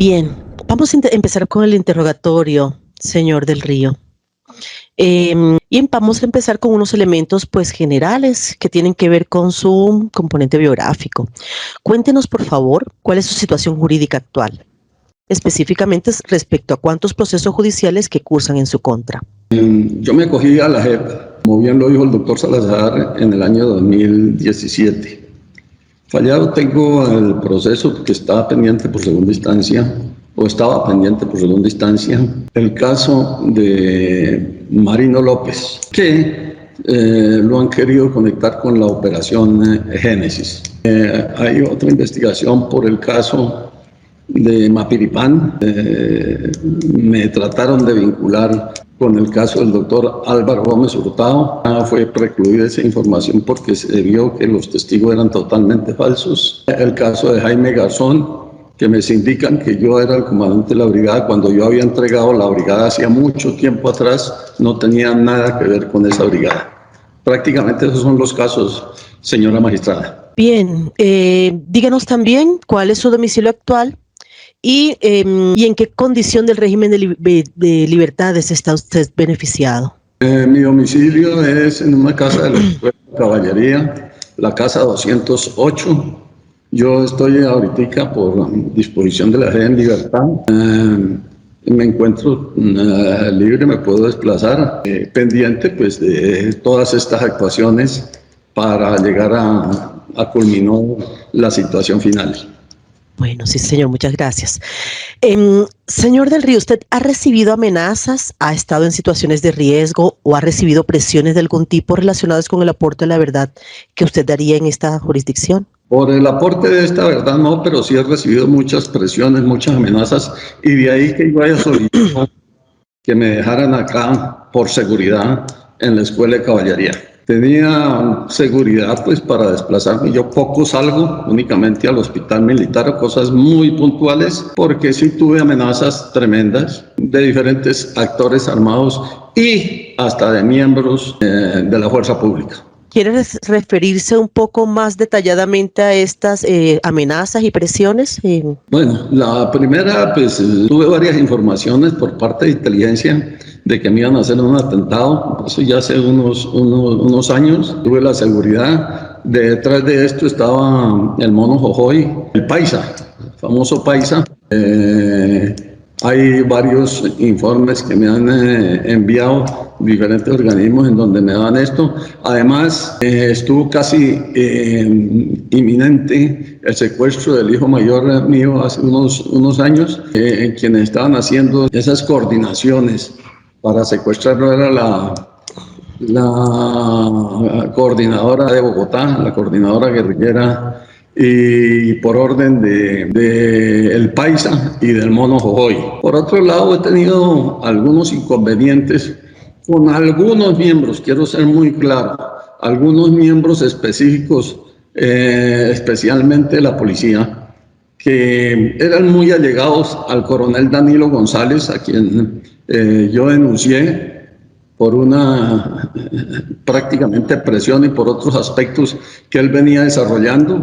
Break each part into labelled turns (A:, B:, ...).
A: Bien, vamos a empezar con el interrogatorio, señor del Río. Y vamos a empezar con unos elementos pues generales que tienen que ver con su componente biográfico. Cuéntenos, por favor, cuál es su situación jurídica actual, específicamente respecto a cuántos procesos judiciales que cursan en su contra.
B: Yo me acogí a la JEP, como bien lo dijo el doctor Salazar, en el año 2017. Fallado tengo el proceso que estaba pendiente por segunda instancia, o estaba pendiente por segunda instancia, el caso de Marino López, que lo han querido conectar con la operación Génesis. Hay otra investigación por el caso de Mapiripán. Me trataron de vincular con el caso del doctor Álvaro Gómez Hurtado. Fue precluida esa información porque se vio que los testigos eran totalmente falsos. El caso de Jaime Garzón, que me indican que yo era el comandante de la brigada cuando yo había entregado la brigada hacía mucho tiempo atrás, no tenía nada que ver con esa brigada. Prácticamente esos son los casos, señora magistrada.
A: Bien, díganos también cuál es su domicilio actual y en qué condición del régimen de libertades está usted beneficiado.
B: Mi domicilio es en una casa de la Escuela de Caballería, la casa 208. Yo estoy ahorita por disposición de la Red en libertad. Me encuentro libre, me puedo desplazar, pendiente pues de todas estas actuaciones para llegar a culminar la situación final.
A: Bueno, sí, señor, muchas gracias. Señor del Río, ¿usted ha recibido amenazas, ha estado en situaciones de riesgo o ha recibido presiones de algún tipo relacionadas con el aporte de la verdad que usted daría en esta jurisdicción?
B: Por el aporte de esta verdad no, pero sí he recibido muchas presiones, muchas amenazas, y de ahí que yo haya solicitado que me dejaran acá por seguridad en la Escuela de Caballería. Tenía seguridad pues para desplazarme, yo poco salgo, únicamente al hospital militar o cosas muy puntuales, porque sí tuve amenazas tremendas de diferentes actores armados y hasta de miembros de la fuerza pública.
A: ¿Quiere referirse un poco más detalladamente a estas amenazas y presiones?
B: Bueno, la primera, pues tuve varias informaciones por parte de inteligencia de que me iban a hacer un atentado, eso ya hace unos años. Tuve la seguridad, detrás de esto estaba el mono Jojoy, el Paisa, el famoso Paisa. Hay varios informes que me han enviado diferentes organismos en donde me dan esto. Además, estuvo casi inminente el secuestro del hijo mayor mío hace unos años, quienes estaban haciendo esas coordinaciones para secuestrarlo era la coordinadora de Bogotá, la coordinadora guerrillera, y por orden de el Paisa y del mono Jojoy. Por otro lado, he tenido algunos inconvenientes con algunos miembros, quiero ser muy claro, algunos miembros específicos, especialmente de la policía, que eran muy allegados al coronel Danilo González, a quien yo denuncié por una prácticamente presión y por otros aspectos que él venía desarrollando.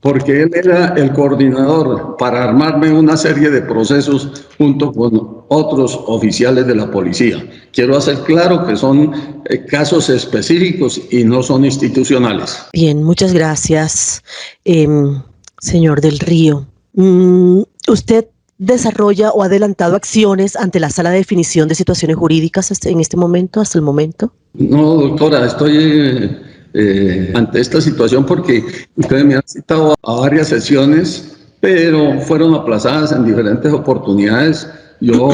B: Porque él era el coordinador para armarme una serie de procesos junto con otros oficiales de la policía. Quiero hacer claro que son casos específicos y no son institucionales.
A: Bien, muchas gracias, señor del Río. ¿Usted desarrolla o ha adelantado acciones ante la Sala de Definición de Situaciones Jurídicas en este momento, hasta el momento?
B: No, doctora, estoy ante esta situación porque ustedes me han citado a varias sesiones, pero fueron aplazadas en diferentes oportunidades. Yo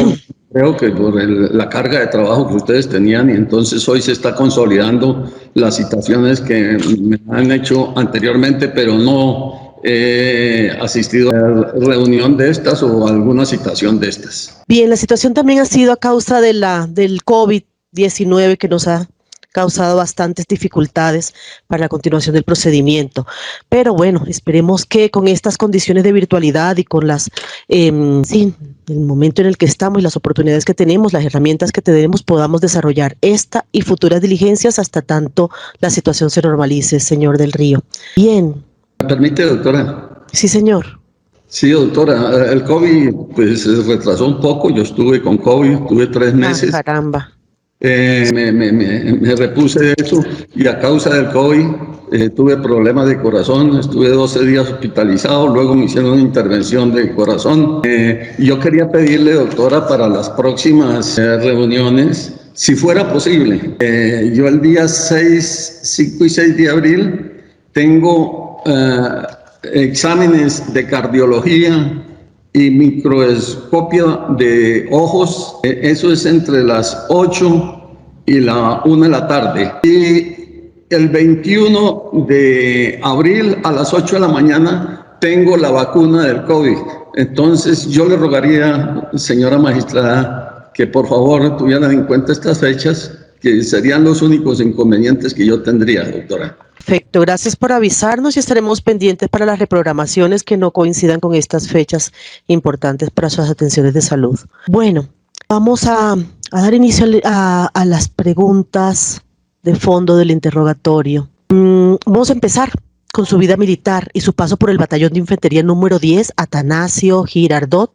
B: creo que por la carga de trabajo que ustedes tenían, y entonces hoy se está consolidando las citaciones que me han hecho anteriormente, pero no he asistido a reunión de estas o alguna citación de estas.
A: Bien, la situación también ha sido a causa del COVID-19 que nos ha causado bastantes dificultades para la continuación del procedimiento. Pero bueno, esperemos que con estas condiciones de virtualidad y con el momento en el que estamos y las oportunidades que tenemos, las herramientas que tenemos, podamos desarrollar esta y futuras diligencias hasta tanto la situación se normalice, señor del Río. Bien.
B: ¿Me permite, doctora?
A: Sí, señor.
B: Sí, doctora, el COVID pues se retrasó un poco, yo estuve con COVID, tuve 3 meses.
A: Caramba.
B: Me repuse de eso y a causa del COVID tuve problemas de corazón, estuve 12 días hospitalizado, luego me hicieron una intervención de corazón. Yo quería pedirle, doctora, para las próximas reuniones, si fuera posible, yo el día 5 y 6 de abril tengo exámenes de cardiología y microscopio de ojos, eso es entre las 8 y la 1 de la tarde. Y el 21 de abril a las 8 de la mañana tengo la vacuna del COVID. Entonces yo le rogaría, señora magistrada, que por favor tuvieran en cuenta estas fechas, que serían los únicos inconvenientes que yo tendría, doctora.
A: Perfecto, gracias por avisarnos y estaremos pendientes para las reprogramaciones que no coincidan con estas fechas importantes para sus atenciones de salud. Bueno, vamos a dar inicio a las preguntas de fondo del interrogatorio. Vamos a empezar con su vida militar y su paso por el batallón de infantería número 10, Atanasio Girardot,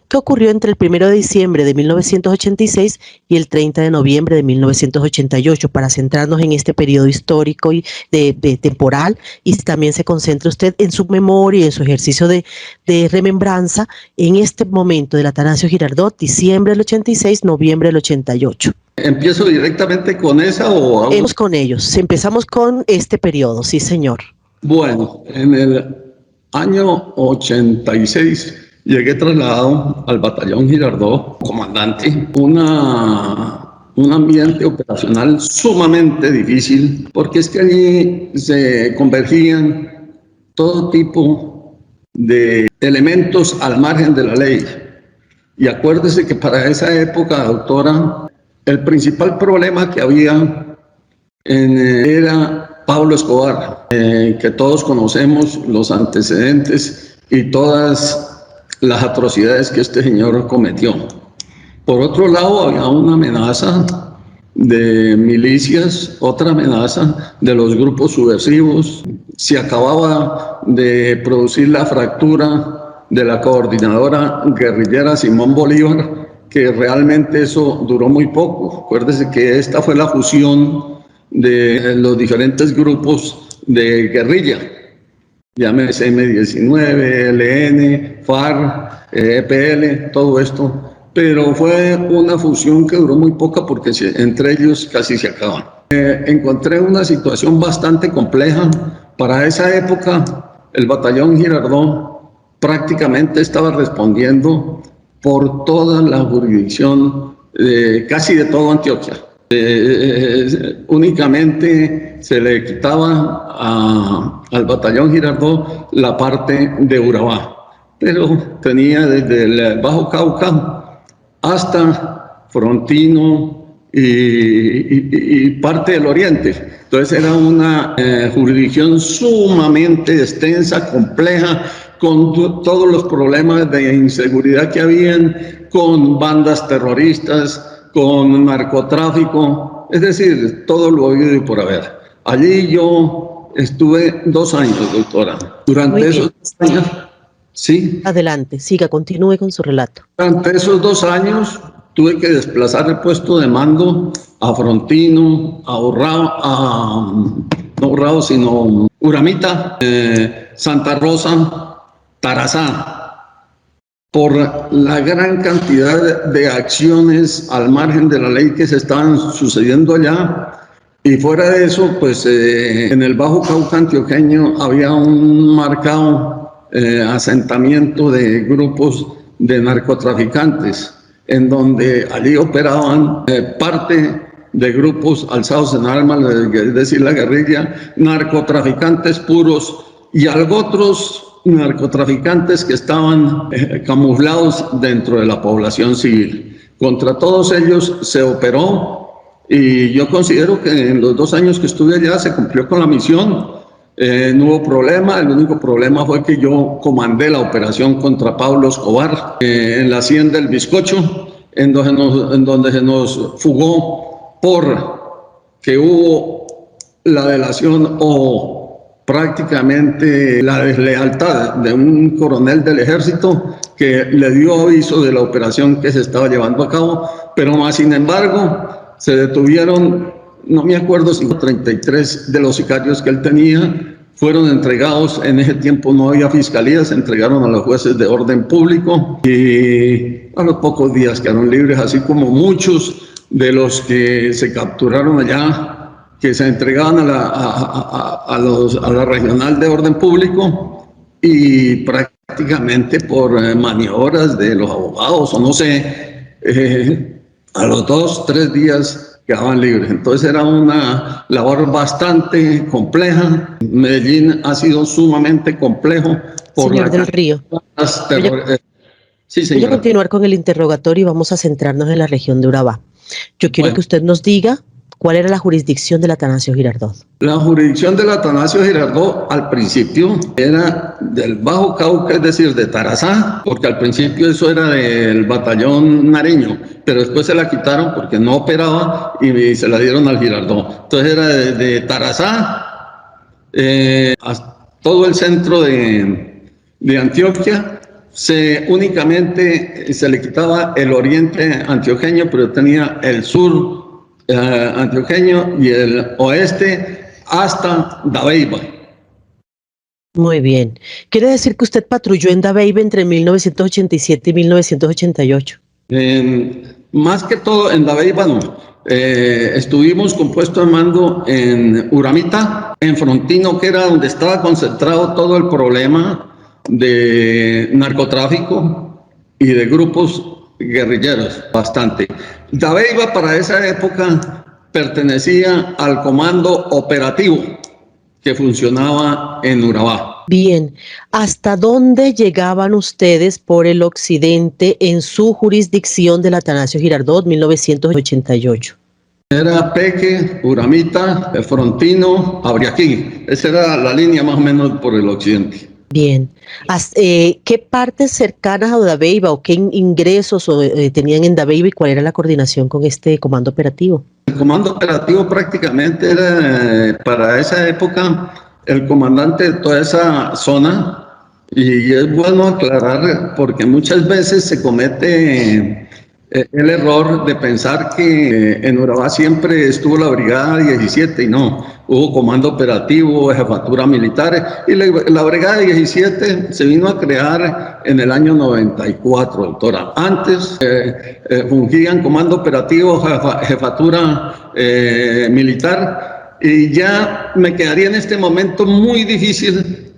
A: que ocurrió entre el 1 de diciembre de 1986 y el 30 de noviembre de 1988, para centrarnos en este periodo histórico y de temporal, y también se concentre usted en su memoria y en su ejercicio de remembranza en este momento del Atanasio Girardot, diciembre del 86, noviembre del 88.
B: ¿Empiezo directamente con esa o...?
A: Vamos con ellos. Empezamos con este periodo, sí señor.
B: Bueno, en el año 86 llegué trasladado al batallón Girardot, comandante, un ambiente operacional sumamente difícil, porque es que allí se convergían todo tipo de elementos al margen de la ley. Y acuérdese que para esa época, doctora, el principal problema que había era Pablo Escobar, que todos conocemos los antecedentes y todas las atrocidades que este señor cometió. Por otro lado, había una amenaza de milicias, otra amenaza de los grupos subversivos. Se acababa de producir la fractura de la coordinadora guerrillera Simón Bolívar, que realmente eso duró muy poco. Acuérdese que esta fue la fusión de los diferentes grupos de guerrilla, llámese M19, LN, FARC, EPL, todo esto, pero fue una fusión que duró muy poca porque entre ellos casi se acaban. Encontré una situación bastante compleja. Para esa época, el batallón Girardot prácticamente estaba respondiendo por toda la jurisdicción, casi de toda Antioquia. Únicamente se le quitaba al batallón Girardot la parte de Urabá, pero tenía desde el Bajo Cauca hasta Frontino y parte del oriente. Entonces era una jurisdicción sumamente extensa, compleja, con todos los problemas de inseguridad que habían, con bandas terroristas, con narcotráfico, es decir, todo lo habido y por haber. Allí yo estuve 2 años, doctora. Durante esos 2 años, sí.
A: Adelante, siga, continúe con su relato.
B: Durante esos 2 años tuve que desplazar el puesto de mando a Frontino, a no Urrao, sino Uramita, Santa Rosa, Tarazá, por la gran cantidad de acciones al margen de la ley que se estaban sucediendo allá. Y fuera de eso, pues en el Bajo Cauca antioqueño había un marcado asentamiento de grupos de narcotraficantes, en donde allí operaban parte de grupos alzados en armas, es decir, la guerrilla, narcotraficantes puros y algo otros narcotraficantes que estaban camuflados dentro de la población civil. Contra todos ellos se operó y yo considero que en los 2 años que estuve allá se cumplió con la misión. No hubo problema, el único problema fue que yo comandé la operación contra Pablo Escobar en la hacienda del Bizcocho, en donde se nos fugó por que hubo la delación o prácticamente la deslealtad de un coronel del ejército que le dio aviso de la operación que se estaba llevando a cabo, pero más sin embargo se detuvieron, no me acuerdo si 33 de los sicarios que él tenía, fueron entregados. En ese tiempo no había fiscalía, se entregaron a los jueces de orden público y a los pocos días quedaron libres, así como muchos de los que se capturaron allá, que se entregaban a la regional de orden público y prácticamente por maniobras de los abogados o no sé, a los 2-3 días quedaban libres. Entonces era una labor bastante compleja. Medellín ha sido sumamente complejo por
A: Señor del Río.
B: Sí,
A: Voy a
B: señora.
A: continuar con el interrogatorio y vamos a centrarnos en la región de Urabá. Yo quiero que usted nos diga cuál era la jurisdicción del Atanasio Girardot.
B: La jurisdicción del Atanasio Girardot al principio era del Bajo Cauca, es decir, de Tarazá, porque al principio eso era del batallón Nariño, pero después se la quitaron porque no operaba y se la dieron al Girardot. Entonces era de Tarazá hasta todo el centro de Antioquia. Únicamente se le quitaba el oriente antioqueño, pero tenía el sur antioqueño y el oeste hasta Dabeiba.
A: Muy bien. ¿Quiere decir que usted patrulló en Dabeiba entre 1987 y 1988?
B: Más que todo en Dabeiba no. Estuvimos con puesto de mando en Uramita, en Frontino, que era donde estaba concentrado todo el problema de narcotráfico y de grupos guerrilleros, bastante. Dabeiba para esa época pertenecía al comando operativo que funcionaba en Urabá.
A: Bien, ¿hasta dónde llegaban ustedes por el occidente en su jurisdicción del Atanasio Girardot 1988?
B: Era Peque, Uramita, Frontino, Abriaquí. Esa era la línea más o menos por el occidente.
A: Bien. ¿Qué partes cercanas a Dabeiba o qué ingresos tenían en Dabeiba y cuál era la coordinación con este comando operativo?
B: El comando operativo prácticamente era para esa época el comandante de toda esa zona, y es bueno aclarar porque muchas veces se comete el error de pensar que en Urabá siempre estuvo la Brigada 17 y no, hubo comando operativo, jefatura militar, y la Brigada 17 se vino a crear en el año 94, doctora. Antes fungían comando operativo, jefatura militar, y ya me quedaría en este momento muy difícil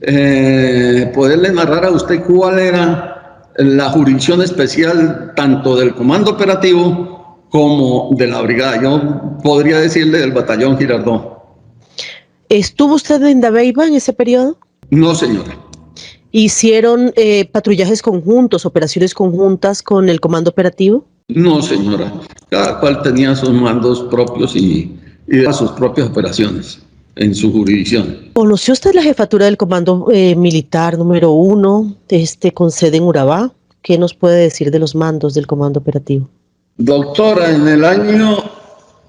B: poderle narrar a usted cuál era la jurisdicción especial tanto del comando operativo como de la brigada. Yo podría decirle del batallón Girardot.
A: ¿Estuvo usted en Dabeiba en ese periodo?
B: No, señora.
A: ¿Hicieron patrullajes conjuntos, operaciones conjuntas con el comando operativo?
B: No, señora. Cada cual tenía sus mandos propios y sus propias operaciones en su jurisdicción.
A: ¿Conoció usted la jefatura del comando militar número 1 con sede en Urabá? ¿Qué nos puede decir de los mandos del comando operativo?
B: Doctora, en el año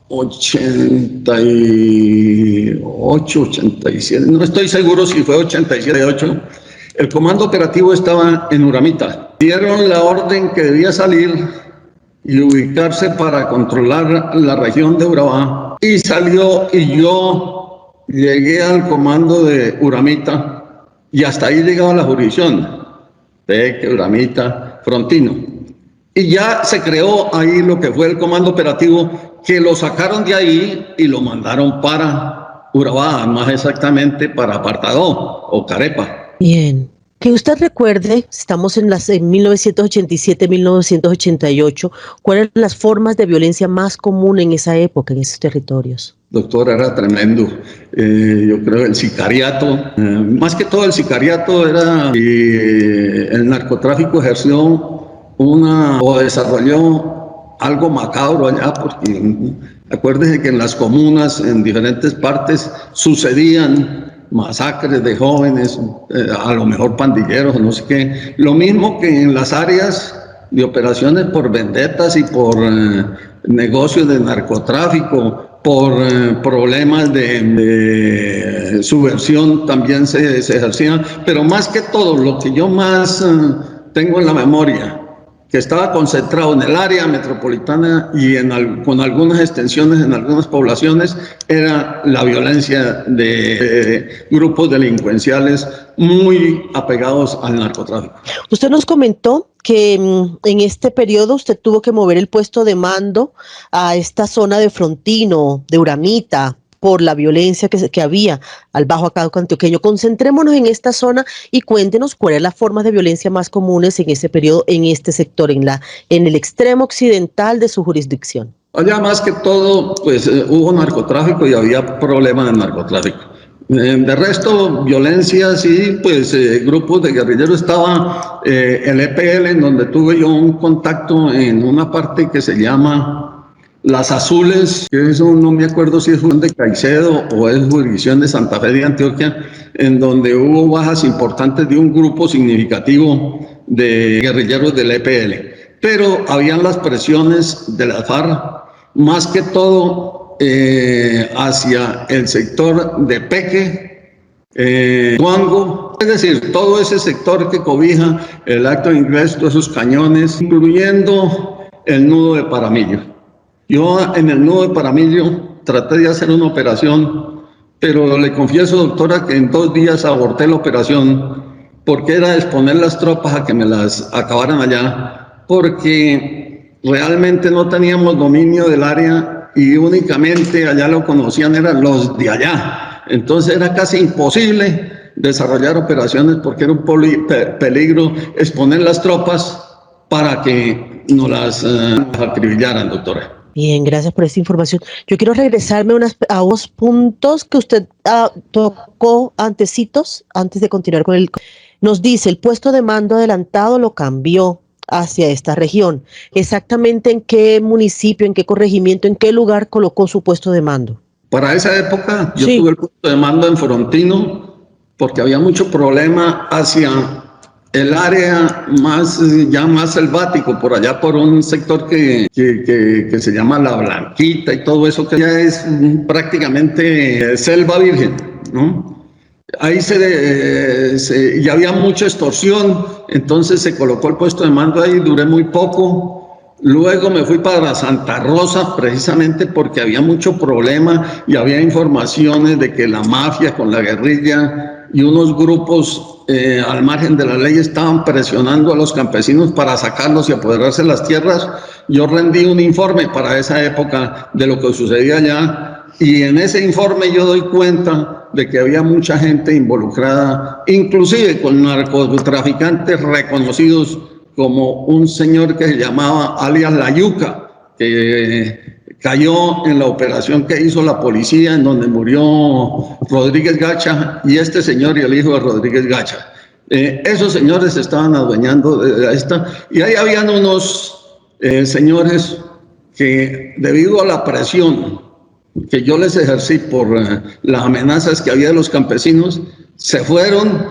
B: 88, 87, no estoy seguro si fue 87 o 88, el comando operativo estaba en Uramita. Dieron la orden que debía salir y ubicarse para controlar la región de Urabá, y salió, y yo llegué al comando de Uramita y hasta ahí llegaba la jurisdicción de Uramita, Frontino, y ya se creó ahí lo que fue el comando operativo, que lo sacaron de ahí y lo mandaron para Urabá, más exactamente para Apartadó o Carepa.
A: Bien. Que usted recuerde, estamos en 1987-1988, ¿cuáles eran las formas de violencia más comunes en esa época, en esos territorios?
B: Doctor, era tremendo. Yo creo el sicariato, más que todo el sicariato era, el narcotráfico ejerció o desarrolló algo macabro allá, porque acuérdense que en las comunas, en diferentes partes, sucedían masacres de jóvenes, a lo mejor pandilleros, no sé qué. Lo mismo que en las áreas de operaciones por vendetas y por negocios de narcotráfico, por problemas de subversión también se ejercían, pero más que todo, lo que yo más tengo en la memoria, que estaba concentrado en el área metropolitana y con algunas extensiones en algunas poblaciones, era la violencia de grupos delincuenciales muy apegados al narcotráfico.
A: Usted nos comentó que en este periodo usted tuvo que mover el puesto de mando a esta zona de Frontino, de Uramita, por la violencia que había al Bajo Cauca antioqueño. Concentrémonos en esta zona y cuéntenos cuáles son las formas de violencia más comunes en ese periodo, en este sector, en el extremo occidental de su jurisdicción.
B: Allá más que todo, pues hubo narcotráfico y había problemas de narcotráfico. De resto, violencia, sí, pues grupos de guerrilleros. Estaba el EPL, en donde tuve yo un contacto en una parte que se llama Las Azules, que eso no me acuerdo si es jurisdicción de Caicedo o es jurisdicción de Santa Fe de Antioquia, en donde hubo bajas importantes de un grupo significativo de guerrilleros del EPL. Pero habían las presiones de la FARC, más que todo hacia el sector de Peque, Tuango, es decir, todo ese sector que cobija el Alto Ingreso, todos esos cañones, incluyendo el nudo de Paramillo. Yo en el nudo de Paramillo traté de hacer una operación, pero le confieso, doctora, que en 2 días aborté la operación porque era exponer las tropas a que me las acabaran allá, porque realmente no teníamos dominio del área y únicamente allá lo conocían eran los de allá. Entonces era casi imposible desarrollar operaciones porque era un peligro exponer las tropas para que no las acribillaran, doctora.
A: Bien, gracias por esta información. Yo quiero regresarme a unos puntos que usted tocó antes de continuar con el... Nos dice, el puesto de mando adelantado lo cambió hacia esta región. Exactamente en qué municipio, en qué corregimiento, en qué lugar colocó su puesto de mando.
B: Para esa época yo tuve el puesto de mando en Frontino porque había mucho problema hacia el área más selvático, por allá por un sector que se llama La Blanquita y todo eso, que ya es prácticamente selva virgen, ¿no? Ahí ya había mucha extorsión, entonces se colocó el puesto de mando ahí, duré muy poco. Luego me fui para Santa Rosa, precisamente porque había mucho problema y había informaciones de que la mafia con la guerrilla y unos grupos al margen de la ley estaban presionando a los campesinos para sacarlos y apoderarse de las tierras. Yo rendí un informe para esa época de lo que sucedía allá, y en ese informe yo doy cuenta de que había mucha gente involucrada, inclusive con narcotraficantes reconocidos, como un señor que se llamaba alias La Yuca, que cayó en la operación que hizo la policía, en donde murió Rodríguez Gacha, y este señor y el hijo de Rodríguez Gacha. Esos señores estaban adueñando de esta, y ahí habían unos señores que, debido a la presión que yo les ejercí por las amenazas que había de los campesinos, se fueron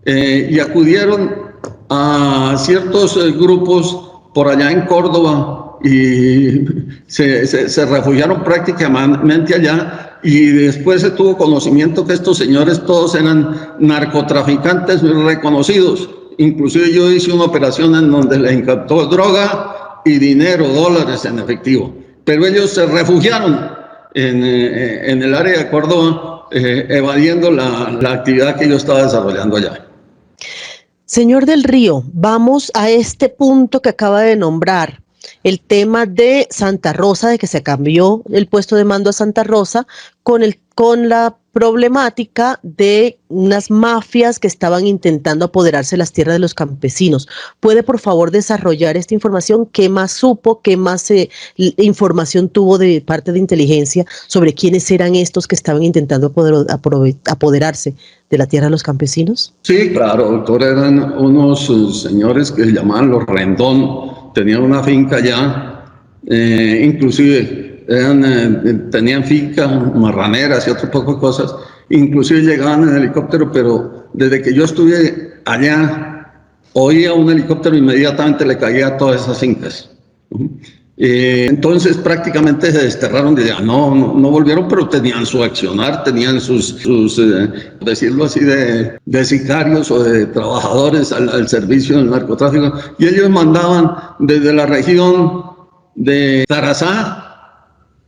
B: y acudieron a ciertos grupos por allá en Córdoba y se refugiaron prácticamente allá, y después se tuvo conocimiento que estos señores todos eran narcotraficantes reconocidos. Inclusive yo hice una operación en donde les incautó droga y dinero, dólares en efectivo, pero ellos se refugiaron en el área de Córdoba, evadiendo la actividad que yo estaba desarrollando allá.
A: Señor del Río, vamos a este punto que acaba de nombrar, el tema de Santa Rosa, de que se cambió el puesto de mando a Santa Rosa con la problemática de unas mafias que estaban intentando apoderarse de las tierras de los campesinos. ¿Puede, por favor, desarrollar esta información? ¿Qué más supo? ¿Qué más información tuvo de parte de inteligencia sobre quiénes eran estos que estaban intentando apoderarse de la tierra de los campesinos?
B: Sí, claro, doctor, eran unos señores que se llamaban los Rendón, tenían una finca allá, inclusive tenían fincas marraneras y otro poco de cosas, inclusive llegaban en helicóptero, pero desde que yo estuve allá, oía un helicóptero, inmediatamente le caía a todas esas fincas. Entonces prácticamente se desterraron de allá. No volvieron, pero tenían su accionar, tenían sus decirlo así, de sicarios o de trabajadores al servicio del narcotráfico. Y ellos mandaban desde la región de Tarazá,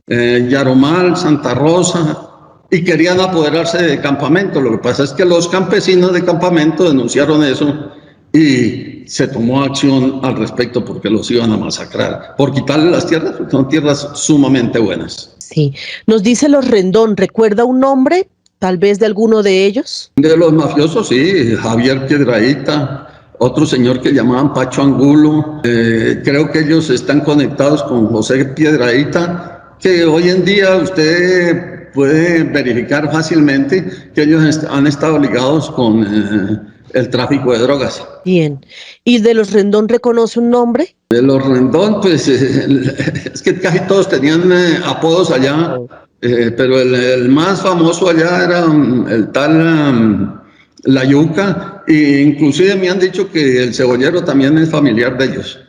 B: Yaromal, Santa Rosa, y querían apoderarse de campamento. Lo que pasa es que los campesinos de campamento denunciaron eso y se tomó acción al respecto porque los iban a masacrar, por quitarle las tierras, porque son tierras sumamente buenas.
A: Sí. Nos dice Los Rendón, ¿recuerda un nombre, tal vez de alguno de ellos?
B: De los mafiosos, sí, Javier Piedrahíta, otro señor que llamaban Pacho Angulo. Creo que ellos están conectados con José Piedrahíta, que hoy en día usted puede verificar fácilmente que ellos han estado ligados con el tráfico de drogas.
A: Bien. ¿Y de Los Rendón reconoce un nombre?
B: De Los Rendón, pues es que casi todos tenían apodos allá, pero el más famoso allá era el tal La Yuca, e inclusive me han dicho que el cebollero también es familiar de ellos.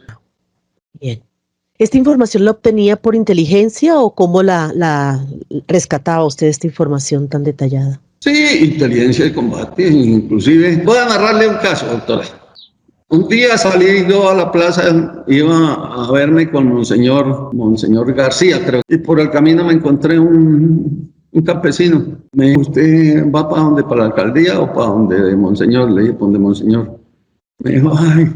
A: Bien. ¿Esta información la obtenía por inteligencia o cómo la rescataba usted esta información tan detallada?
B: Sí, inteligencia de combate, inclusive. Voy a narrarle un caso, doctora. Un día salí yo a la plaza, iba a verme con Monseñor García, creo, y por el camino me encontré un campesino. Me dijo, ¿usted va para dónde? ¿Para la alcaldía o para donde Monseñor? Le dije, ¿para donde Monseñor? Me dijo, ay,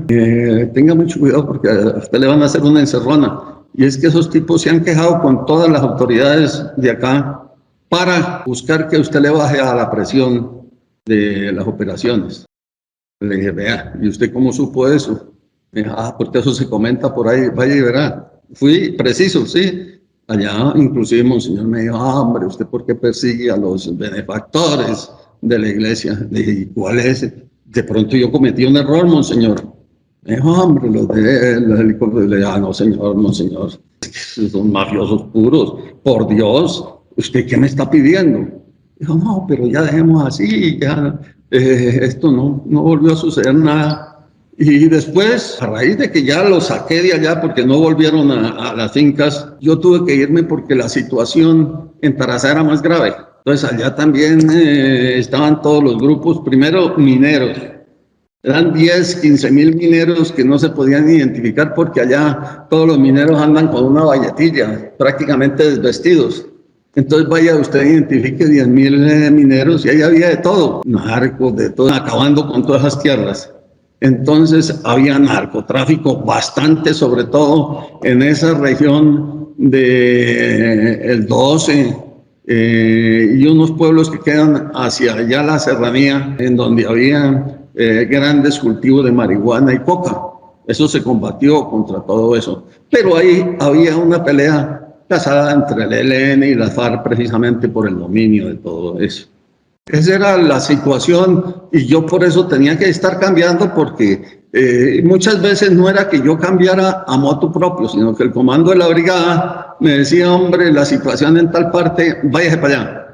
B: tenga mucho cuidado porque a usted le van a hacer una encerrona. Y es que esos tipos se han quejado con todas las autoridades de acá para buscar que usted le baje a la presión de las operaciones. Le dije, vea, ¿y usted cómo supo eso? Me dijo, porque eso se comenta por ahí, vaya y verá. Fui preciso, sí. Allá inclusive Monseñor me dijo, hombre, ¿usted por qué persigue a los benefactores de la iglesia? Le dije, ¿y cuál es? De pronto yo cometí un error, Monseñor. Me dijo, hombre, los helicópteros. Le dije, no, señor, Monseñor, son mafiosos puros, por Dios. ¿Usted qué me está pidiendo? Dijo, no, pero ya dejemos así, ya esto no volvió a suceder nada. Y después, a raíz de que ya lo saqué de allá porque no volvieron a las fincas, yo tuve que irme porque la situación en Tarazá era más grave. Entonces allá también estaban todos los grupos, primero mineros. Eran 10, 15 mil mineros que no se podían identificar porque allá todos los mineros andan con una valletilla, prácticamente desvestidos. Entonces vaya usted identifique 10.000 mineros y ahí había de todo, narcos, de todo, acabando con todas esas tierras. Entonces había narcotráfico bastante, sobre todo en esa región del 12 y unos pueblos que quedan hacia allá la serranía, en donde había grandes cultivos de marihuana y coca. Eso se combatió contra todo eso. Pero ahí había una pelea casada entre el ELN y las FARC precisamente por el dominio de todo eso. Esa era la situación y yo por eso tenía que estar cambiando porque muchas veces no era que yo cambiara a motu propio, sino que el comando de la brigada me decía, hombre, la situación en tal parte, váyase para allá.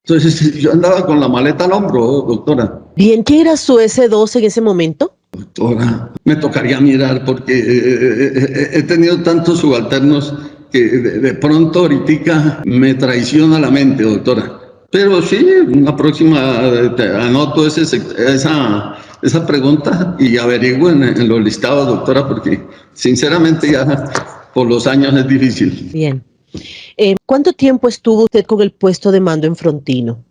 B: Entonces yo andaba con la maleta al hombro, doctora.
A: Bien, ¿qué era su S2 en ese momento?
B: Doctora, me tocaría mirar porque he tenido tantos subalternos que de pronto ahorita me traiciona la mente, doctora. Pero sí, una próxima anoto esa pregunta y averiguo en los listados, doctora, porque sinceramente ya por los años es difícil.
A: Bien. ¿Cuánto tiempo estuvo usted con el puesto de mando en Frontino?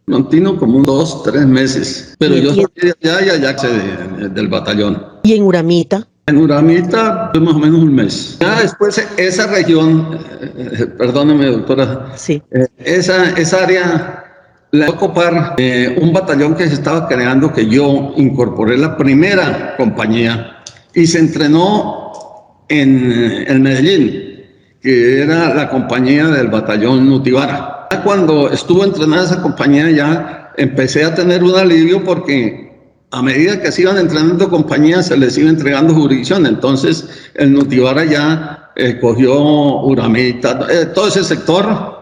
B: Frontino como 2, 3 meses, pero yo salí de allá y allá del batallón.
A: ¿Y en Uramita?
B: En Uramita más o menos un mes. Ya después esa región, perdóneme doctora,
A: sí.
B: Esa área la va a ocupar un batallón que se estaba creando, que yo incorporé la primera compañía y se entrenó en Medellín, que era la compañía del batallón Nutibara. Cuando estuvo entrenada esa compañía ya empecé a tener un alivio porque a medida que se iban entrenando compañías se les iba entregando jurisdicción. Entonces el Nutibara ya cogió Uramita, todo ese sector.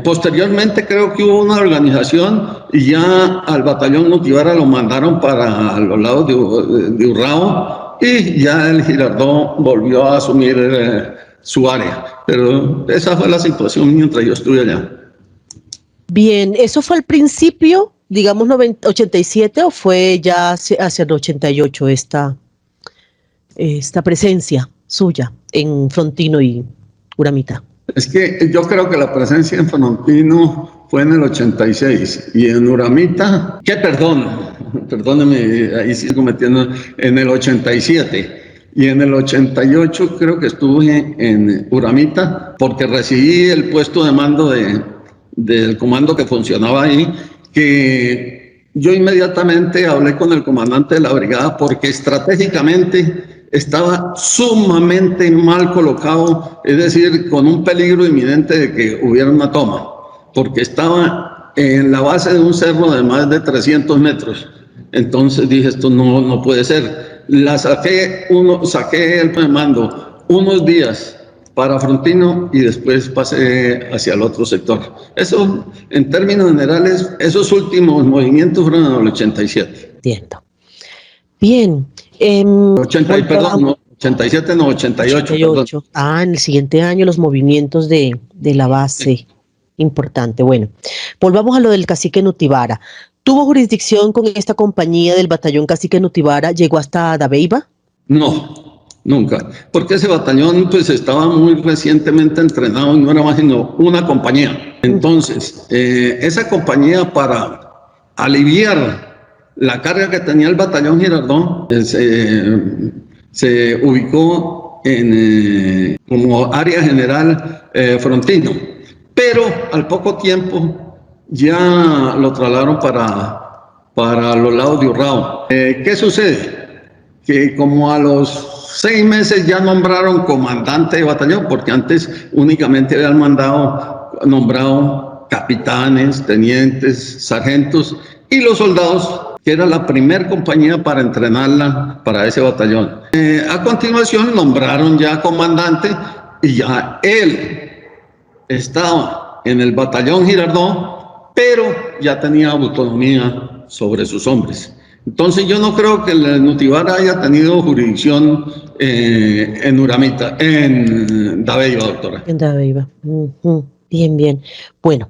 B: Posteriormente creo que hubo una organización y ya al batallón Nutibara lo mandaron para los lados de Urrao y ya el Girardot volvió a asumir su área. Pero esa fue la situación mientras yo estuve allá.
A: Bien, ¿eso fue al principio, digamos 87, o fue ya hacia el 88 esta presencia suya en Frontino y Uramita?
B: Es que yo creo que la presencia en Frontino fue en el 86 y en Uramita, perdóneme, ahí sigo metiendo, en el 87. Y en el 88 creo que estuve en Uramita porque recibí el puesto de mando del comando que funcionaba ahí, que yo inmediatamente hablé con el comandante de la brigada porque estratégicamente estaba sumamente mal colocado, es decir, con un peligro inminente de que hubiera una toma, porque estaba en la base de un cerro de más de 300 metros. Entonces dije, esto no puede ser. Saqué el mando unos días para Frontino y después pasé hacia el otro sector. Eso, en términos generales, esos últimos movimientos fueron en el 87.
A: Entiendo. Bien.
B: 87 no, 88. Perdón.
A: En el siguiente año los movimientos de la base. Sí. Importante. Bueno, volvamos a lo del cacique Nutibara. ¿Tuvo jurisdicción con esta compañía del batallón cacique Nutibara? ¿Llegó hasta Dabeiba?
B: No, nunca. Porque ese batallón pues estaba muy recientemente entrenado y no era más sino una compañía. Entonces, esa compañía, para aliviar la carga que tenía el batallón Girardot, se ubicó como área general Frontino, pero al poco tiempo ya lo trasladaron para los lados de Urrao. ¿Qué sucede? Que como a los 6 meses ya nombraron comandante de batallón, porque antes únicamente habían nombrado capitanes, tenientes, sargentos y los soldados, que era la primera compañía para entrenarla para ese batallón. A continuación nombraron ya comandante y ya él estaba en el batallón Girardot, pero ya tenía autonomía sobre sus hombres. Entonces yo no creo que el Nutibara haya tenido jurisdicción en Uramita, en Dabeiba, doctora.
A: En Dabeiba. Bien. Bueno,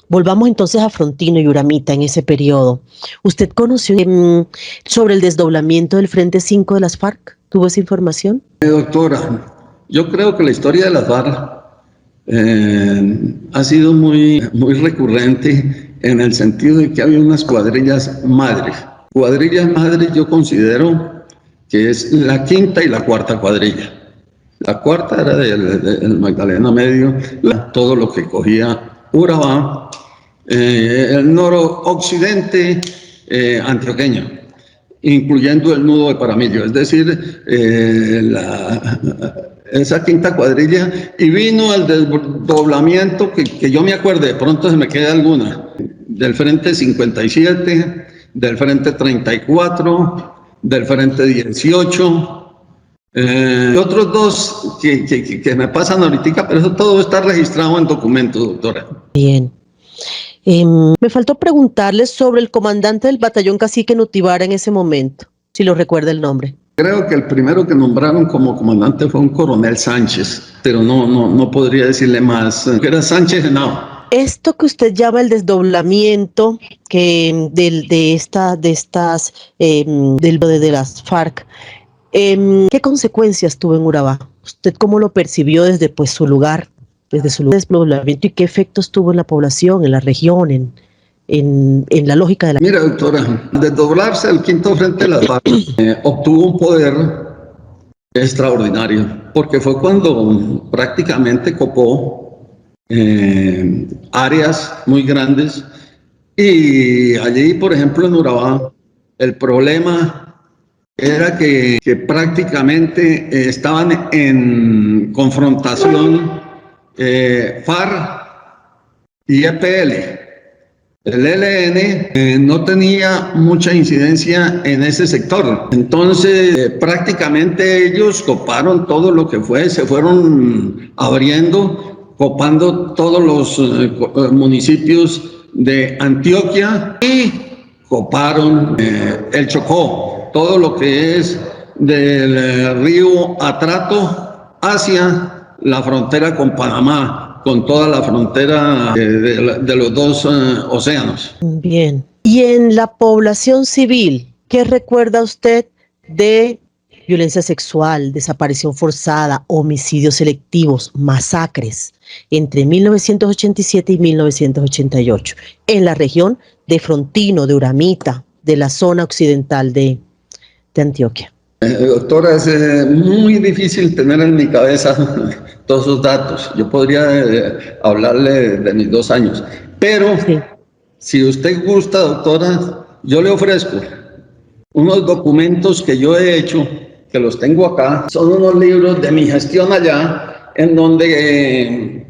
A: volvamos entonces a Frontino y Uramita en ese periodo. ¿Usted conoció sobre el desdoblamiento del Frente 5 de las FARC? ¿Tuvo esa información?
B: Doctora, yo creo que la historia de las FARC ha sido muy recurrente en el sentido de que había unas cuadrillas madres. Cuadrillas madres yo considero que es la quinta y la cuarta cuadrilla. La cuarta era del Magdalena Medio, todo lo que cogía Urabá, el noroccidente antioqueño, incluyendo el nudo de Paramillo, es decir, esa quinta cuadrilla, y vino el desdoblamiento que yo me acuerdo, de pronto se me queda alguna, del Frente 57, del Frente 34, del Frente 18, otros dos que me pasan ahorita, pero eso todo está registrado en documentos, doctora.
A: Bien. Me faltó preguntarles sobre el comandante del batallón cacique Nutibara en ese momento, si lo recuerda el nombre.
B: Creo que el primero que nombraron como comandante fue un coronel Sánchez, pero no podría decirle más. Era Sánchez Henao.
A: Esto que usted llama el desdoblamiento de las FARC, ¿qué consecuencias tuvo en Urabá? ¿Usted cómo lo percibió desde su lugar, desde su desdoblamiento, y qué efectos tuvo en la población, en la región, en la lógica de la...
B: Mira, doctora, desdoblarse el quinto frente de las FARC obtuvo un poder extraordinario, porque fue cuando prácticamente copó áreas muy grandes, y allí, por ejemplo, en Urabá, el problema era que prácticamente estaban en confrontación FARC y EPL. El ELN no tenía mucha incidencia en ese sector. Entonces, prácticamente ellos coparon todo lo que se fueron abriendo, copando todos los municipios de Antioquia y coparon el Chocó, todo lo que es del río Atrato hacia la frontera con Panamá, con toda la frontera de los dos océanos.
A: Bien. Y en la población civil, ¿qué recuerda usted de violencia sexual, desaparición forzada, homicidios selectivos, masacres entre 1987 y 1988 en la región de Frontino, de Uramita, de la zona occidental de Antioquia?
B: Doctora, es muy difícil tener en mi cabeza todos esos datos. Yo podría hablarle de mis 2 años, pero sí. Si usted gusta, doctora, yo le ofrezco unos documentos que yo he hecho, que los tengo acá. Son unos libros de mi gestión allá, en donde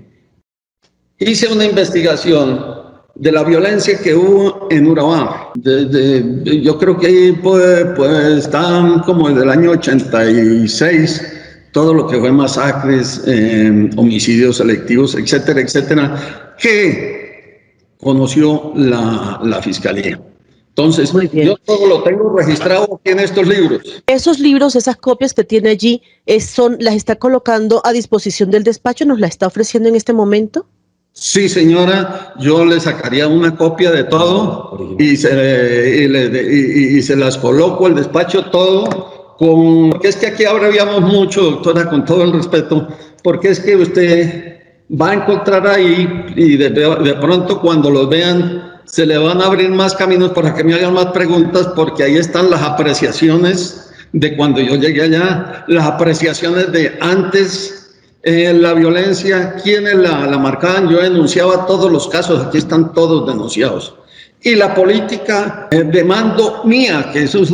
B: hice una investigación de la violencia que hubo en Urabá. Yo creo que ahí pues están como desde el año 86, todo lo que fue masacres, homicidios selectivos, etcétera, etcétera, que conoció la Fiscalía. Entonces, yo todo lo tengo registrado aquí en estos libros.
A: Esos libros, esas copias que tiene allí, ¿las está colocando a disposición del despacho? ¿Nos la está ofreciendo en este momento?
B: Sí, señora, yo le sacaría una copia de todo y se las coloco al despacho todo, porque es que aquí abreviamos mucho, doctora, con todo el respeto, porque es que usted va a encontrar ahí y de pronto cuando los vean se le van a abrir más caminos para que me hagan más preguntas, porque ahí están las apreciaciones de cuando yo llegué allá, las apreciaciones de antes. La violencia, ¿quiénes la marcaban? Yo denunciaba todos los casos, aquí están todos denunciados. Y la política de mando mía, que eso es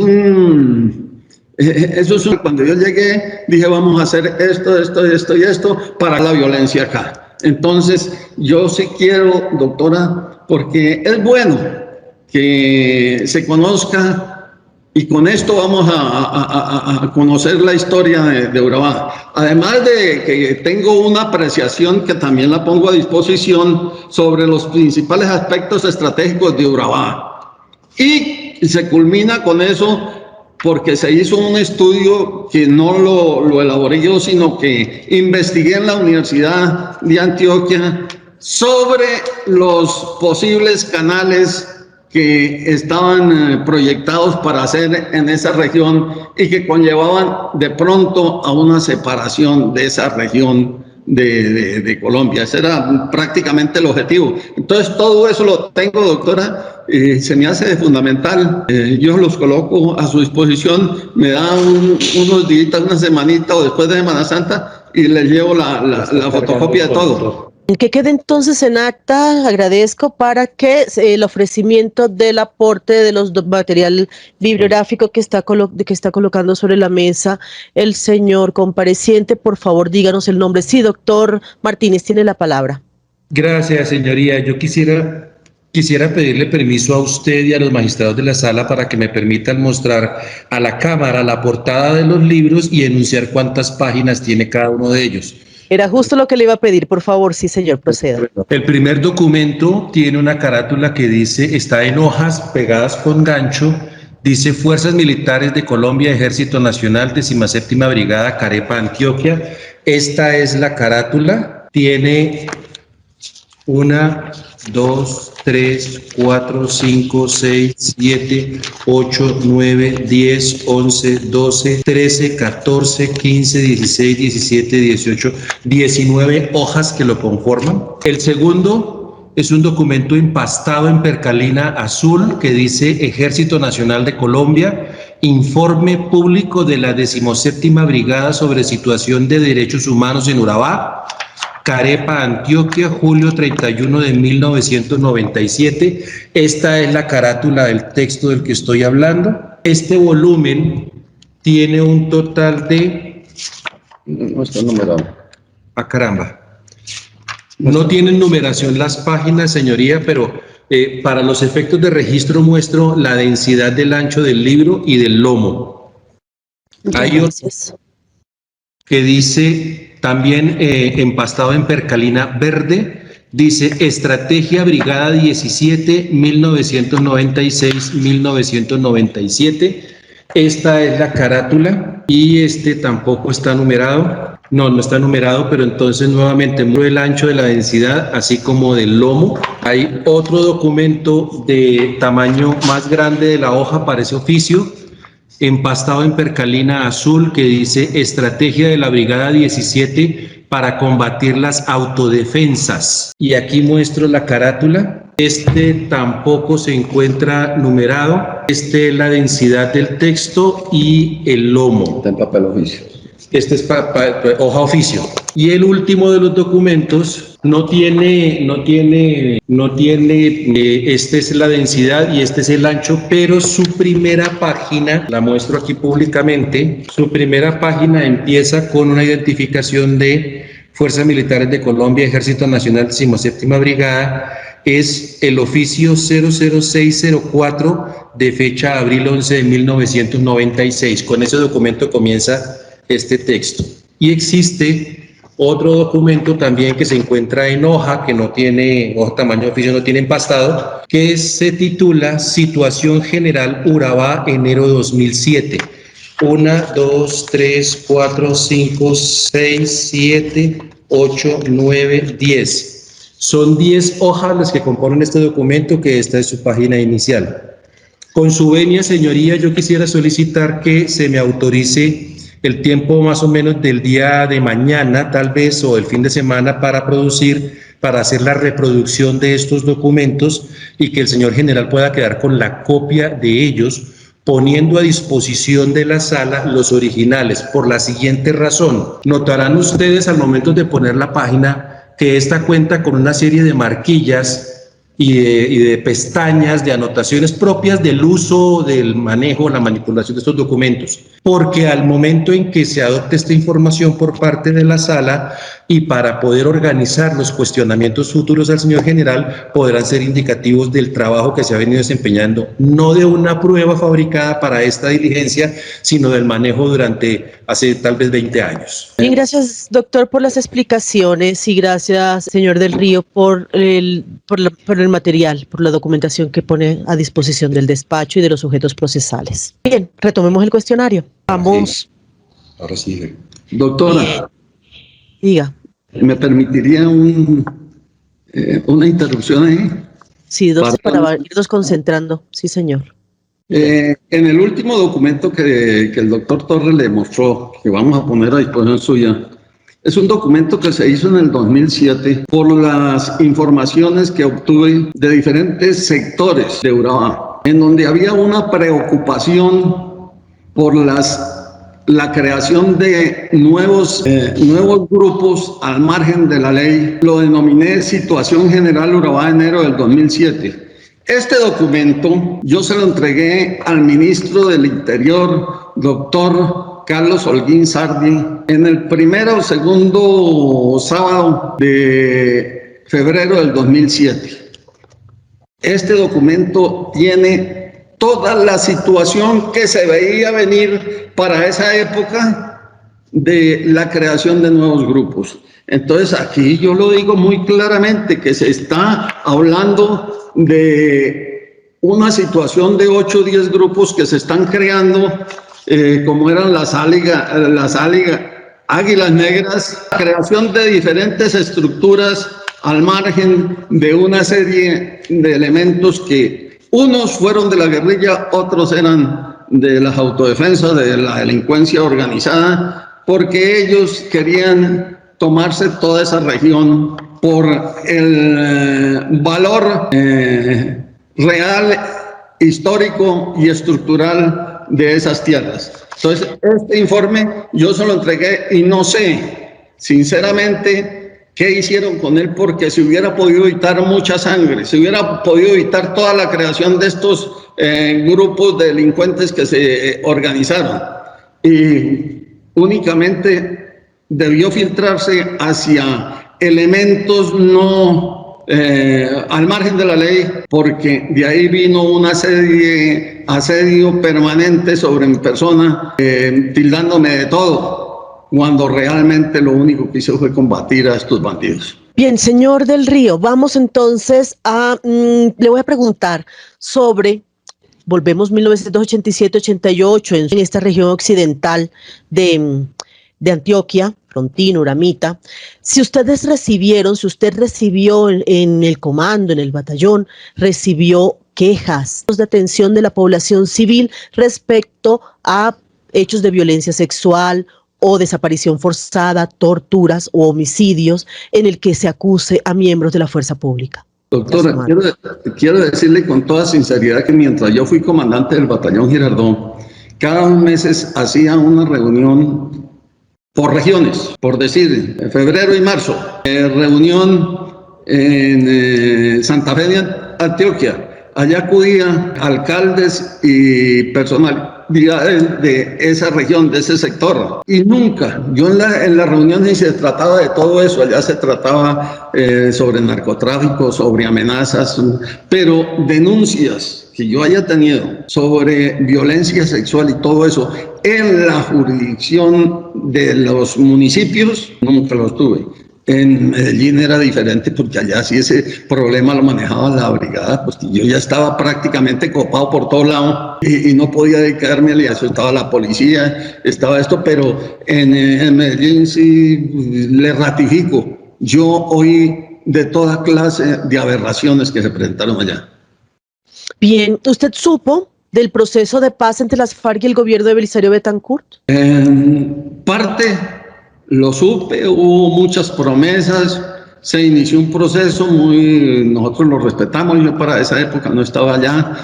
B: cuando yo llegué, dije vamos a hacer esto y esto para la violencia acá. Entonces, yo sí quiero, doctora, porque es bueno que se conozca. Y con esto vamos a conocer la historia de Urabá. Además de que tengo una apreciación que también la pongo a disposición sobre los principales aspectos estratégicos de Urabá. Y se culmina con eso porque se hizo un estudio que no lo elaboré yo, sino que investigué en la Universidad de Antioquia sobre los posibles canales que estaban proyectados para hacer en esa región y que conllevaban de pronto a una separación de esa región de Colombia. Ese era prácticamente el objetivo. Entonces todo eso lo tengo, doctora, se me hace fundamental. Yo los coloco a su disposición, me da unos días, una semanita o después de Semana Santa y les llevo la fotocopia de todo.
A: Que quede entonces en acta, agradezco, para que el ofrecimiento del aporte de los material bibliográfico que está colocando sobre la mesa el señor compareciente, por favor díganos el nombre. Sí, doctor Martínez, tiene la palabra.
C: Gracias, señoría. Yo quisiera pedirle permiso a usted y a los magistrados de la sala para que me permitan mostrar a la Cámara la portada de los libros y enunciar cuántas páginas tiene cada uno de ellos.
A: Era justo lo que le iba a pedir, por favor. Sí, señor, proceda.
C: El primer documento tiene una carátula que dice, está en hojas pegadas con gancho, dice Fuerzas Militares de Colombia, Ejército Nacional, 17ª Brigada, Carepa, Antioquia. Esta es la carátula, tiene 1, 2, 3, 4, 5, 6, 7, 8, 9, 10, 11, 12, 13, 14, 15, 16, 17, 18, 19 hojas que lo conforman. El segundo es un documento empastado en percalina azul que dice Ejército Nacional de Colombia, Informe Público de la 17ª Brigada sobre Situación de Derechos Humanos en Urabá, Carepa, Antioquia, julio 31 de 1997. Esta es la carátula del texto del que estoy hablando. Este volumen tiene un total de...
B: No está numerado.
C: ¡Ah, caramba! No tienen numeración las páginas, señoría, pero para los efectos de registro muestro la densidad del ancho del libro y del lomo. Hay otro que dice... También empastado en percalina verde, dice Estrategia Brigada 17, 1996-1997. Esta es la carátula. y este tampoco está numerado. No está numerado, pero entonces nuevamente el ancho de la densidad, así como del lomo. Hay otro documento de tamaño más grande de la hoja para ese oficio, empastado en percalina azul, que dice Estrategia de la Brigada 17 para combatir las autodefensas. Y aquí muestro la carátula. Este tampoco se encuentra numerado. Este es la densidad del texto y el lomo.
B: Está en papel oficio.
C: Este es hoja oficio. Y el último de los documentos no tiene, esta es la densidad y este es el ancho, pero su primera página, la muestro aquí públicamente, su primera página empieza con una identificación de Fuerzas Militares de Colombia, Ejército Nacional, 17ª Brigada, es el oficio 00604 de fecha abril 11 de 1996. Con ese documento comienza este texto. Y existe otro documento también que se encuentra en hoja, que no tiene hoja tamaño oficio, no tiene empastado, que se titula Situación General Urabá enero 2007. 1, 2, 3, 4, 5, 6, 7, 8, 9, 10. Son 10 hojas las que componen este documento, que esta es su página inicial. Con su venia, señoría, yo quisiera solicitar que se me autorice el tiempo más o menos del día de mañana, tal vez, o el fin de semana, para hacer la reproducción de estos documentos y que el señor general pueda quedar con la copia de ellos, poniendo a disposición de la sala los originales, por la siguiente razón. Notarán ustedes al momento de poner la página que esta cuenta con una serie de marquillas y de pestañas, de anotaciones propias del uso, del manejo, la manipulación de estos documentos, porque al momento en que se adopte esta información por parte de la sala y para poder organizar los cuestionamientos futuros al señor general, podrán ser indicativos del trabajo que se ha venido desempeñando, no de una prueba fabricada para esta diligencia, sino del manejo durante hace tal vez 20 años.
A: Bien, gracias, doctor, por las explicaciones y gracias, señor del Río, por el material, por la documentación que pone a disposición del despacho y de los sujetos procesales. Bien, retomemos el cuestionario. Vamos.
C: Ahora sí.
B: Doctora,
A: Diga.
B: ¿me permitiría una interrupción ahí?
A: Sí, dos para irnos concentrando. Sí, señor.
B: En el último documento que el doctor Torres le mostró, que vamos a poner a disposición suya, es un documento que se hizo en el 2007 por las informaciones que obtuve de diferentes sectores de Urabá, en donde había una preocupación por la creación de nuevos grupos al margen de la ley. Lo denominé Situación General Urabá enero del 2007. Este documento yo se lo entregué al ministro del Interior, doctor Carlos Holguín Sardi, en el primero o segundo sábado de febrero del 2007. Este documento tiene toda la situación que se veía venir para esa época de la creación de nuevos grupos. Entonces aquí yo lo digo muy claramente, que se está hablando de una situación de 8 o 10 grupos que se están creando, como eran las águilas negras, creación de diferentes estructuras al margen de una serie de elementos que unos fueron de la guerrilla, otros eran de las autodefensas, de la delincuencia organizada, porque ellos querían tomarse toda esa región por el valor real, histórico y estructural de esas tierras. Entonces, este informe yo se lo entregué y no sé, sinceramente, qué hicieron con él, porque se hubiera podido evitar mucha sangre, se hubiera podido evitar toda la creación de estos grupos de delincuentes que se organizaron. Y únicamente debió filtrarse hacia elementos no al margen de la ley, porque de ahí vino una serie asedio permanente sobre mi persona, tildándome de todo, cuando realmente lo único que hizo fue combatir a estos bandidos.
A: Bien, señor del Río, vamos entonces a, le voy a preguntar sobre volvemos 1987-88 en esta región occidental de Antioquia, Frontino, Uramita. Si usted recibió en el comando, en el batallón, recibió quejas de atención de la población civil respecto a hechos de violencia sexual o desaparición forzada, torturas o homicidios en el que se acuse a miembros de la fuerza pública.
B: Doctora, quiero decirle con toda sinceridad que mientras yo fui comandante del batallón Girardot, cada 2 meses hacía una reunión por regiones, por decir, en febrero y marzo, reunión en Santa Fe de Antioquia. Allá acudían alcaldes y personalidades de esa región, de ese sector. Y nunca, yo en la reunión ni se trataba de todo eso, allá se trataba sobre narcotráfico, sobre amenazas, pero denuncias que yo haya tenido sobre violencia sexual y todo eso en la jurisdicción de los municipios, nunca los tuve. En Medellín era diferente porque allá sí ese problema lo manejaba la brigada, pues yo ya estaba prácticamente copado por todos lados y no podía dedicarme a eso. Estaba la policía, estaba esto, pero en Medellín sí le ratifico. Yo oí de toda clase de aberraciones que se presentaron allá.
A: Bien, ¿usted supo del proceso de paz entre las FARC y el gobierno de Belisario Betancur?
B: En parte lo supe, hubo muchas promesas, se inició un proceso nosotros lo respetamos, yo para esa época no estaba allá,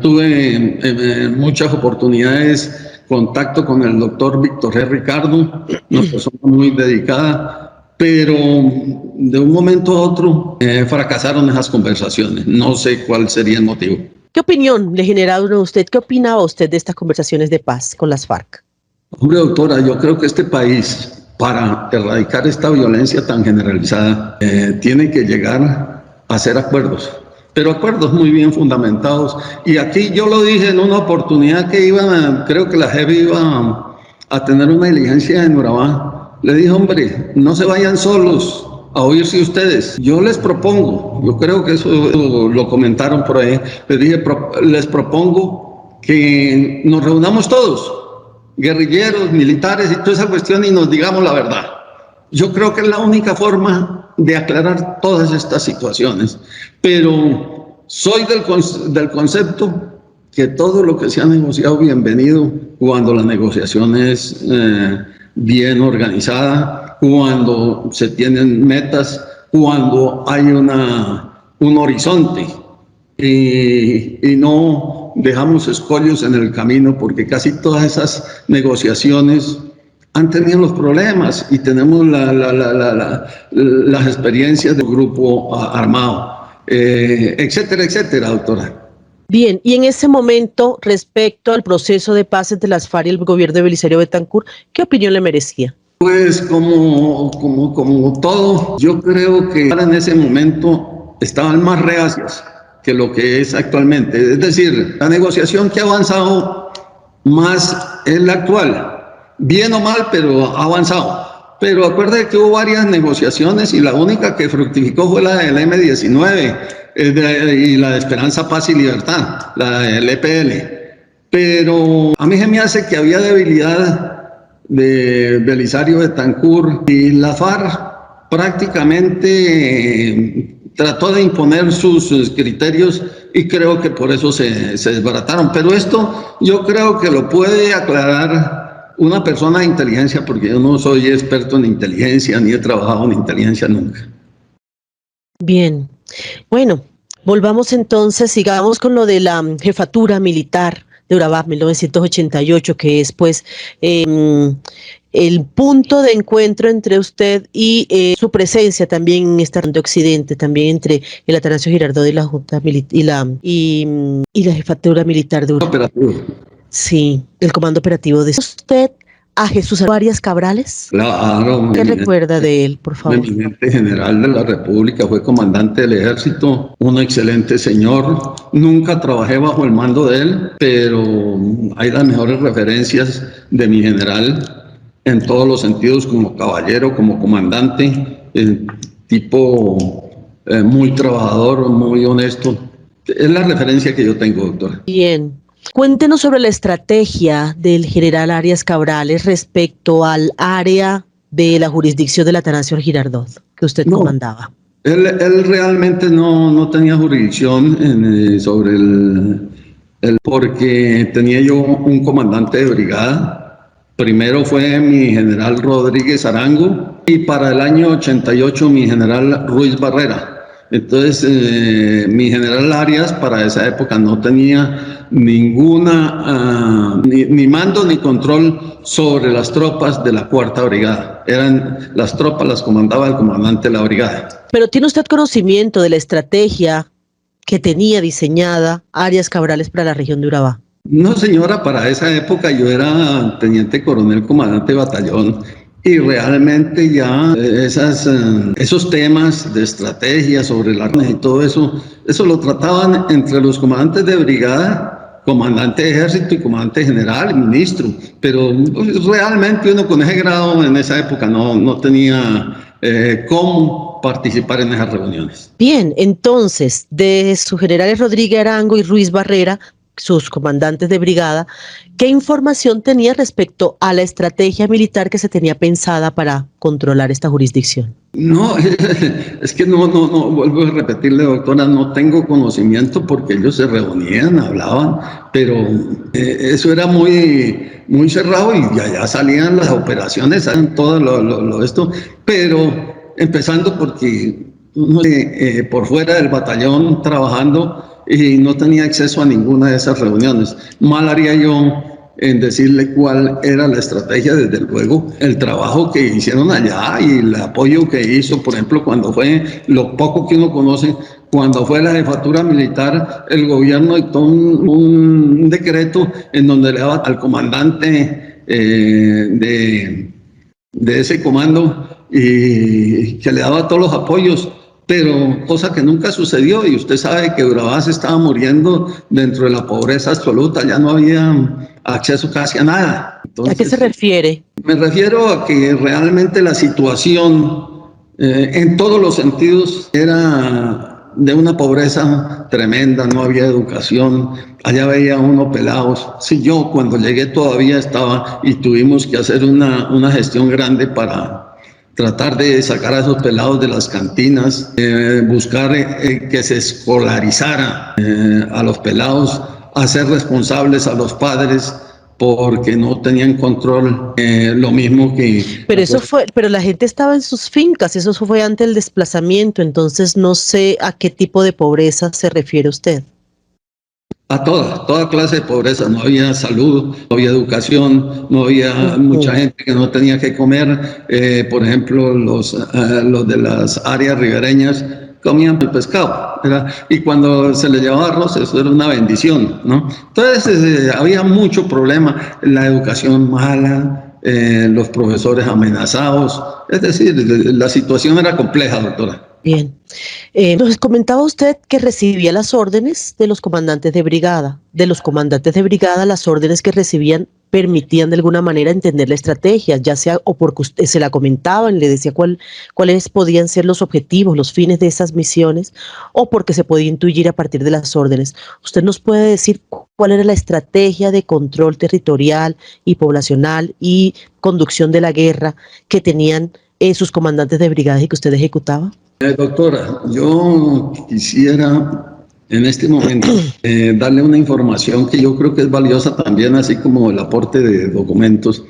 B: tuve muchas oportunidades, contacto con el doctor Víctor G. Ricardo, una persona muy dedicada, pero de un momento a otro fracasaron esas conversaciones, no sé cuál sería el motivo.
A: ¿Qué opinión le generaron a usted? ¿Qué opinaba usted de estas conversaciones de paz con las FARC?
B: Hombre, doctora, yo creo que este país, para erradicar esta violencia tan generalizada, tiene que llegar a hacer acuerdos, pero acuerdos muy bien fundamentados. Y aquí yo lo dije en una oportunidad que creo que la JEP iba a tener una diligencia en Urabá. Le dije, hombre, no se vayan solos a oírse ustedes. Yo les propongo, yo creo que eso lo comentaron por ahí, les propongo que nos reunamos todos, guerrilleros, militares y toda esa cuestión, y nos digamos la verdad. Yo creo que es la única forma de aclarar todas estas situaciones, pero soy del concepto que todo lo que se ha negociado, bienvenido, cuando la negociación es bien organizada, cuando se tienen metas, cuando hay un horizonte y no dejamos escollos en el camino, porque casi todas esas negociaciones han tenido los problemas y tenemos las experiencias del grupo armado, etcétera, etcétera, doctora.
A: Bien, y en ese momento, respecto al proceso de paz entre las FARC y el gobierno de Belisario Betancur, ¿qué opinión le merecía?
B: Pues como todo, yo creo que en ese momento estaban más reacios que lo que es actualmente. Es decir, la negociación que ha avanzado más es la actual. Bien o mal, pero ha avanzado. Pero acuérdate que hubo varias negociaciones y la única que fructificó fue la del M-19 y la de Esperanza, Paz y Libertad, la del EPL. Pero a mí se me hace que había debilidad de Belisario Betancur y la FARC prácticamente trató de imponer sus criterios y creo que por eso se desbarataron. Pero esto yo creo que lo puede aclarar una persona de inteligencia, porque yo no soy experto en inteligencia ni he trabajado en inteligencia nunca.
A: Bien, bueno, volvamos entonces, sigamos con lo de la jefatura militar de Urabá, 1988, que es pues el punto de encuentro entre usted y su presencia también en esta de Occidente, también entre el Atanasio Girardot y la Junta y la jefatura militar de Urabá.
B: Operativo.
A: Sí, el comando operativo de usted. A Jesús Arias Cabrales.
B: Claro.
A: ¿Qué recuerda de él, por favor?
B: El eminente general de la República, fue comandante del ejército, un excelente señor. Nunca trabajé bajo el mando de él, pero hay las mejores referencias de mi general en todos los sentidos, como caballero, como comandante, tipo muy trabajador, muy honesto, Es la referencia que yo tengo, doctora.
A: Bien. Cuéntenos sobre la estrategia del general Arias Cabrales respecto al área de la jurisdicción del Atanasio Girardot que usted comandaba.
B: Él realmente no tenía jurisdicción sobre porque tenía yo un comandante de brigada. Primero fue mi general Rodríguez Arango y para el año 88 mi general Ruiz Barrera. Entonces, mi general Arias para esa época no tenía ninguna, ni mando ni control sobre las tropas de la Cuarta Brigada. Eran las tropas, las comandaba el comandante de la brigada.
A: Pero ¿tiene usted conocimiento de la estrategia que tenía diseñada Arias Cabrales para la región de Urabá?
B: No, señora, para esa época yo era teniente coronel, comandante de batallón. Y realmente ya esos temas de estrategia sobre la y todo eso lo trataban entre los comandantes de brigada, comandante de ejército y comandante general, ministro. Pero realmente uno con ese grado en esa época no tenía cómo participar en esas reuniones.
A: Bien, entonces, de sus generales Rodríguez Arango y Ruiz Barrera, sus comandantes de brigada, ¿qué información tenía respecto a la estrategia militar que se tenía pensada para controlar esta jurisdicción?
B: No, es que no, vuelvo a repetirle, doctora, no tengo conocimiento porque ellos se reunían, hablaban, pero eso era muy cerrado y ya salían las operaciones, saben todo esto, pero empezando porque por fuera del batallón trabajando y no tenía acceso a ninguna de esas reuniones. Mal haría yo en decirle cuál era la estrategia, desde luego, el trabajo que hicieron allá y el apoyo que hizo, por ejemplo, cuando fue, lo poco que uno conoce, cuando fue la jefatura militar, el gobierno dictó un decreto en donde le daba al comandante de ese comando y que le daba todos los apoyos, pero cosa que nunca sucedió, y usted sabe que Urabá se estaba muriendo dentro de la pobreza absoluta, ya no había acceso casi a nada. Entonces,
A: ¿a qué se refiere?
B: Me refiero a que realmente la situación en todos los sentidos era de una pobreza tremenda, no había educación, allá veía uno pelados. Sí, yo cuando llegué todavía estaba y tuvimos que hacer una gestión grande para tratar de sacar a esos pelados de las cantinas, buscar que se escolarizara a los pelados, hacer responsables a los padres porque no tenían control, lo mismo que...
A: Pero la gente estaba en sus fincas, eso fue antes del desplazamiento, entonces no sé a qué tipo de pobreza se refiere usted.
B: A toda clase de pobreza, no había salud, no había educación, no había mucha gente que no tenía que comer, por ejemplo, los de las áreas ribereñas comían el pescado, ¿verdad? Y cuando se les llevaba arroz, eso era una bendición, ¿no? Entonces había mucho problema, la educación mala, los profesores amenazados, es decir, la situación era compleja, doctora.
A: Bien. Nos comentaba usted que recibía las órdenes de los comandantes de brigada. De los comandantes de brigada, las órdenes que recibían permitían de alguna manera entender la estrategia, ya sea o porque usted se la comentaban, le decía cuáles podían ser los objetivos, los fines de esas misiones, o porque se podía intuir a partir de las órdenes. ¿Usted nos puede decir cuál era la estrategia de control territorial y poblacional y conducción de la guerra que tenían sus comandantes de brigada y que usted ejecutaba?
B: Doctora, yo quisiera en este momento darle una información que yo creo que es valiosa también, así como el aporte de documentos.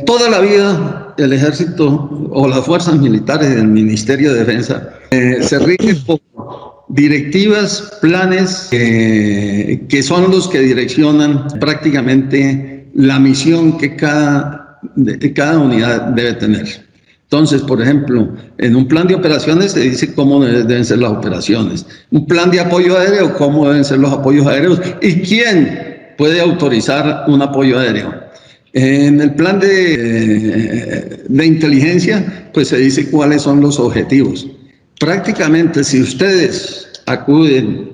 B: Toda la vida el ejército o las fuerzas militares del Ministerio de Defensa se rigen por directivas, planes que son los que direccionan prácticamente la misión que cada unidad debe tener. Entonces, por ejemplo, en un plan de operaciones se dice cómo deben ser las operaciones. Un plan de apoyo aéreo, cómo deben ser los apoyos aéreos y quién puede autorizar un apoyo aéreo. En el plan de inteligencia, pues se dice cuáles son los objetivos. Prácticamente, si ustedes acuden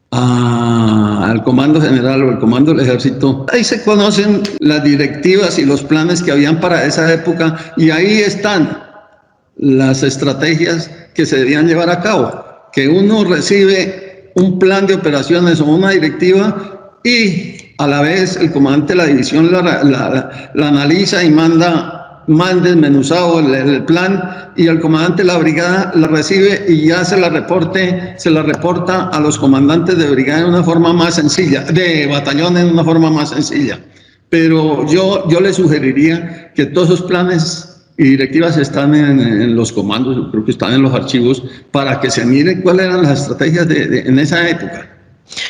B: al Comando General o al Comando del Ejército, ahí se conocen las directivas y los planes que habían para esa época y ahí están las estrategias que se debían llevar a cabo. Que uno recibe un plan de operaciones o una directiva y a la vez el comandante de la división la analiza y manda desmenuzado el plan, y el comandante de la brigada la recibe y ya se la reporta a los comandantes de brigada de una forma más sencilla, de batallón en una forma más sencilla. Pero yo le sugeriría que todos esos planes y directivas están en los comandos, yo creo que están en los archivos, para que se mire cuáles eran las estrategias en esa época.